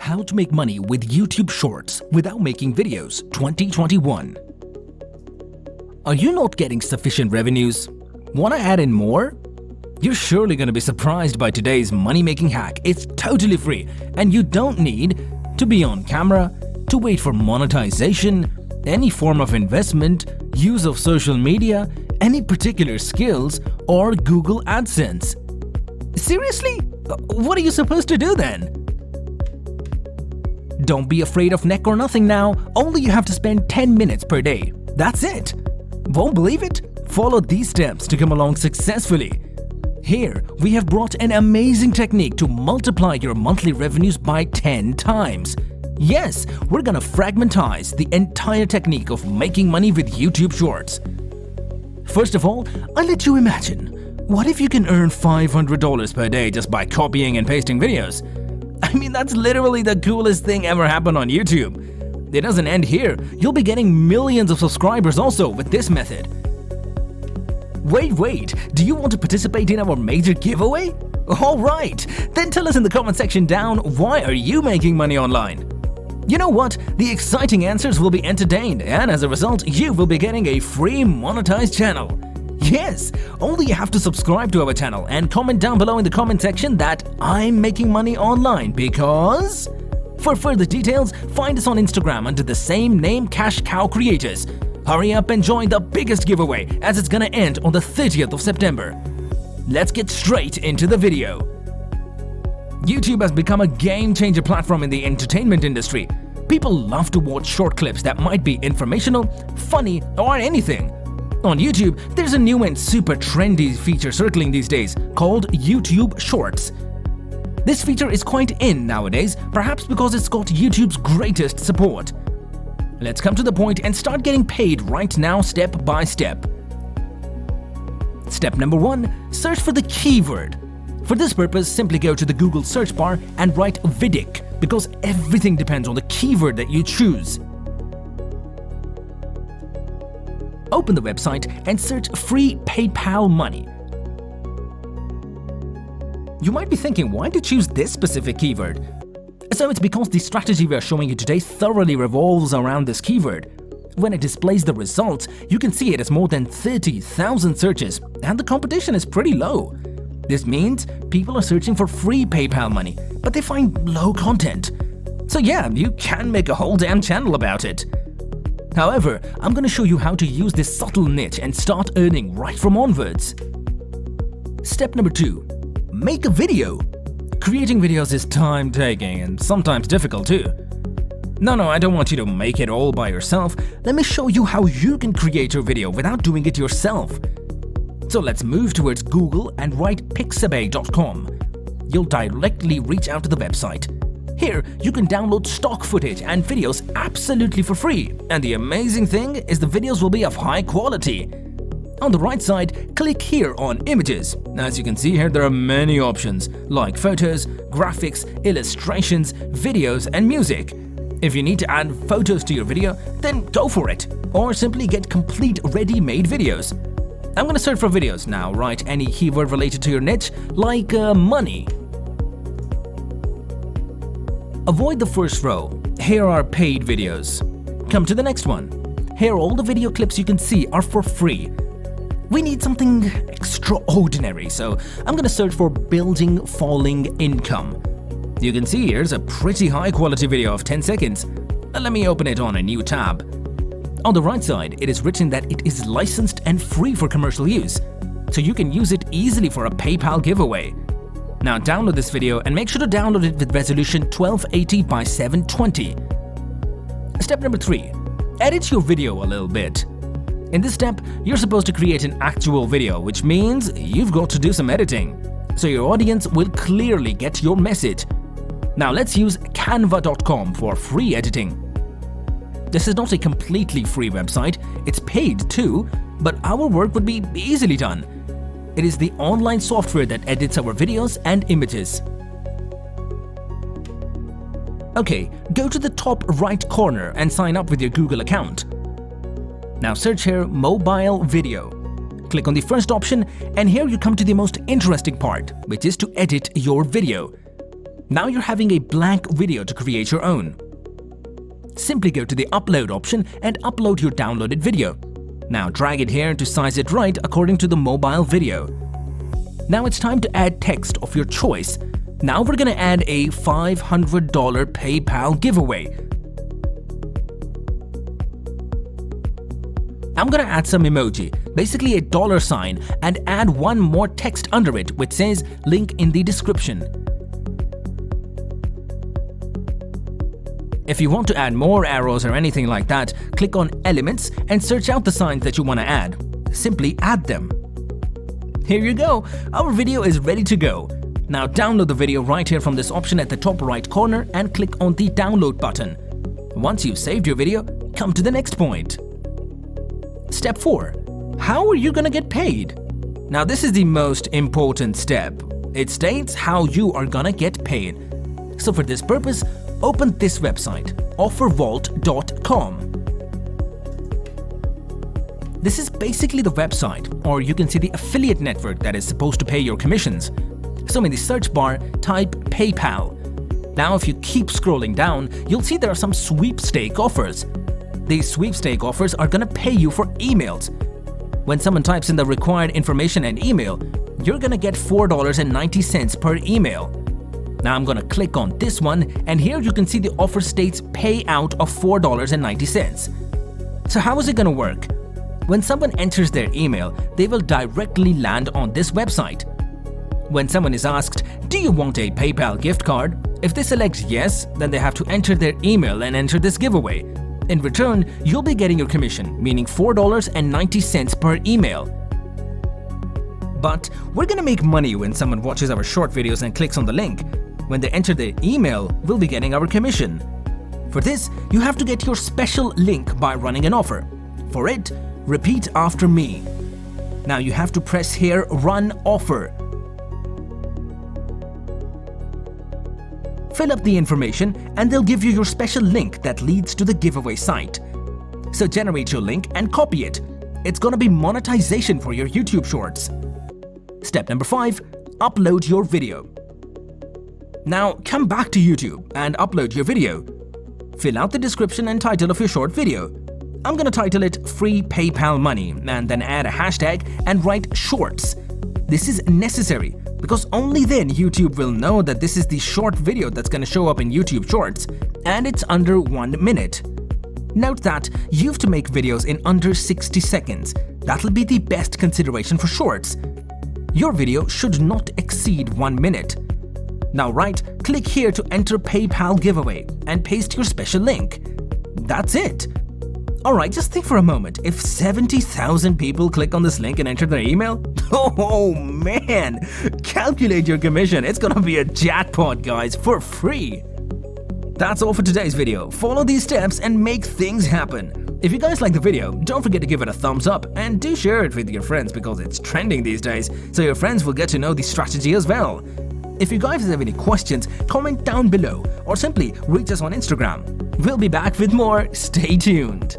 How to make money with YouTube Shorts without making videos 2021. Are you not getting sufficient revenues? Want to add in more? You're surely going to be surprised by today's money-making hack. It's totally free and you don't need to be on camera, to wait for monetization, any form of investment, use of social media, any particular skills, or Google AdSense. Seriously? What are you supposed to do then? Don't be afraid of neck or nothing now. Only you have to spend 10 minutes per day. That's it. Won't believe it? Follow these steps to come along successfully. Here, we have brought an amazing technique to multiply your monthly revenues by 10 times. Yes, we're gonna fragmentize the entire technique of making money with YouTube Shorts. First of all, I'll let you imagine. What if you can earn $500 per day just by copying and pasting videos? I mean, that's literally the coolest thing ever happened on YouTube. It doesn't end here. You'll be getting millions of subscribers also with this method. Wait, do you want to participate in our major giveaway? Alright, then tell us in the comment section down, why are you making money online? You know what? The exciting answers will be entertained, and as a result, you will be getting a free monetized channel. Yes, only you have to subscribe to our channel and comment down below in the comment section that I'm making money online because… For further details, find us on Instagram under the same name, Cash Cow Creators. Hurry up and join the biggest giveaway as it's gonna end on the 30th of September. Let's get straight into the video. YouTube has become a game-changer platform in the entertainment industry. People love to watch short clips that might be informational, funny, or anything. On YouTube, there's a new and super trendy feature circling these days called YouTube Shorts. This feature is quite in nowadays, perhaps because it's got YouTube's greatest support. Let's come to the point and start getting paid right now step by step. Step number 1. Search for the keyword. For this purpose, simply go to the Google search bar and write Vidic because everything depends on the keyword that you choose. Open the website and search free PayPal money. You might be thinking, why to choose this specific keyword? So it's because the strategy we are showing you today thoroughly revolves around this keyword. When it displays the results, you can see it has more than 30,000 searches and the competition is pretty low. This means people are searching for free PayPal money, but they find low content. So yeah, you can make a whole damn channel about it. However, I'm gonna show you how to use this subtle niche and start earning right from onwards. Step number 2. Make a video. Creating videos is time-taking and sometimes difficult too. No, I don't want you to make it all by yourself. Let me show you how you can create your video without doing it yourself. So let's move towards Google and write pixabay.com. You'll directly reach out to the website. Here, you can download stock footage and videos absolutely for free. And the amazing thing is the videos will be of high quality. On the right side, click here on Images. As you can see here, there are many options like photos, graphics, illustrations, videos, and music. If you need to add photos to your video, then go for it. Or simply get complete ready-made videos. I'm gonna search for videos now. Write any keyword related to your niche, like money. Avoid the first row. Here are paid videos. Come to the next one. Here all the video clips you can see are for free. We need something extraordinary, so I'm gonna search for building falling income. You can see here's a pretty high quality video of 10 seconds. Let me open it on a new tab. On the right side, it is written that it is licensed and free for commercial use, so you can use it easily for a PayPal giveaway. Now download this video and make sure to download it with resolution 1280 by 720. Step number 3. Edit your video a little bit. In this step, you're supposed to create an actual video, which means you've got to do some editing, so your audience will clearly get your message. Now let's use canva.com for free editing. This is not a completely free website, it's paid too, but our work would be easily done. It is the online software that edits our videos and images. Okay, go to the top right corner and sign up with your Google account. Now search here mobile video. Click on the first option and here you come to the most interesting part, which is to edit your video. Now you're having a blank video to create your own. Simply go to the upload option and upload your downloaded video. Now drag it here to size it right according to the mobile video. Now it's time to add text of your choice. Now we're gonna add a $500 PayPal giveaway. I'm gonna add some emoji, basically a $sign, and add one more text under it which says link in the description. If you want to add more arrows or anything like that, click on Elements and search out the signs that you want to add. Simply add them. Here you go, our video is ready to go. Now download the video right here from this option at the top right corner and click on the download button. Once you've saved your video, come to the next point. Step 4. How are you gonna get paid? Now this is the most important step. It states how you are gonna get paid. So for this purpose, open this website, offervault.com. This is basically the website, or you can see the affiliate network that is supposed to pay your commissions. So in the search bar, type PayPal. Now if you keep scrolling down, you'll see there are some sweepstake offers. These sweepstake offers are gonna pay you for emails. When someone types in the required information and email, you're gonna get $4.90 per email. Now I'm gonna click on this one, and here you can see the offer states payout of $4.90. So how is it gonna work? When someone enters their email, they will directly land on this website. When someone is asked, do you want a PayPal gift card? If they select yes, then they have to enter their email and enter this giveaway. In return, you'll be getting your commission, meaning $4.90 per email. But we're gonna make money when someone watches our short videos and clicks on the link. When they enter their email, we'll be getting our commission. For this, you have to get your special link by running an offer. For it, repeat after me. Now you have to press here Run Offer. Fill up the information and they'll give you your special link that leads to the giveaway site. So generate your link and copy it. It's gonna be monetization for your YouTube shorts. Step number 5, upload your video. Now come back to YouTube and upload your video. Fill out the description and title of your short video. I'm gonna title it Free PayPal Money and then add a hashtag and write shorts. This is necessary because only then YouTube will know that this is the short video that's gonna show up in YouTube Shorts, and it's under 1 minute. Note that you have to make videos in under 60 seconds. That'll be the best consideration for shorts. Your video should not exceed 1 minute. Now click here to enter PayPal giveaway and paste your special link. That's it. Alright, just think for a moment. If 70,000 people click on this link and enter their email, oh man, calculate your commission. It's gonna be a jackpot, guys, for free. That's all for today's video. Follow these steps and make things happen. If you guys like the video, don't forget to give it a thumbs up and do share it with your friends because it's trending these days, so your friends will get to know the strategy as well. If you guys have any questions, comment down below or simply reach us on Instagram. We'll be back with more. Stay tuned.